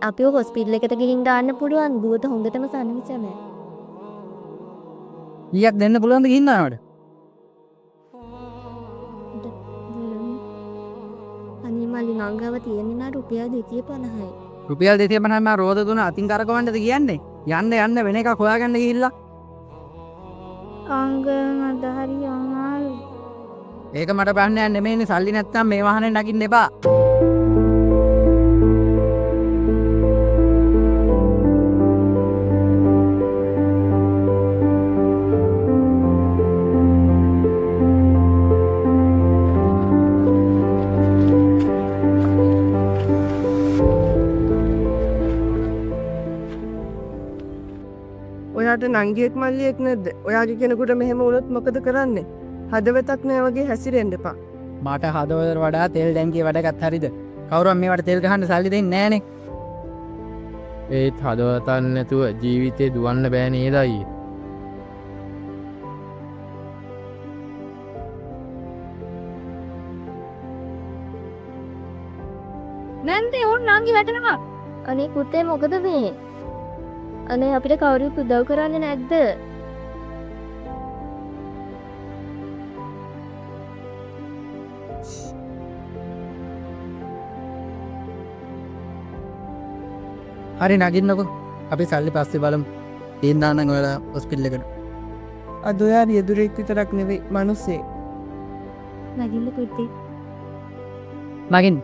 අපිව හොස්පිටල් එකට ගිහින් දාන්න පුළුවන් දුවට හොඳටම සනීප නෑ. ඊයක් දෙන්න පුළුවන්ද ගිහින් ආවට? අනේ මල්ලි නංගව තියෙන නා රුපියල් 250යි. රුපියල් 250 මම රෝද දුන අතින් කරකවන්නද කියන්නේ? යන්න වෙන එකක් හොයාගන්න ගිහිල්ලා. අංග මට හරි අමාරු. ඒක මට ප්‍රශ්නයක් නෙමෙයිනේ සල්ලි නැත්තම් මේ වාහනේ නගින්න එපා. ඔයාට නංගියෙක් මල්ලියෙක් නැද්ද? ඔයාගේ කෙනෙකුට මෙහෙම වුණොත් මොකද කරන්නේ? හදවතක් නෑ වගේ හැසිරෙන්න එපා. මට හදවතට වඩා තෙල් ටැංකිය වැඩගත් හරිද? කවුරුත් මේවට තෙල් ගහන්න සල්ලි දෙන්නේ නැහනේ. ඒත් හදවතක් නැතුව ජීවිතේ දුවන්න බෑ නේද අයියේ? නැන්දේ ඕන් නංගි වැටෙනවා. අනේ පුතේ මොකද මේ? අනේ අපිට කවුරුත් උදව් කරන්නේ නැද්ද? හරි නගින්නකෝ. අපි සල්ලි පස්සේ බලමු. තීන් දාන්නම් ඔයාලා හොස්පිටල් එකට. අද ඔයා රියදුරෙක් විතරක් නෙවෙයි, මිනිස්සෙක්. නගින්න පුතේ. නගින්න.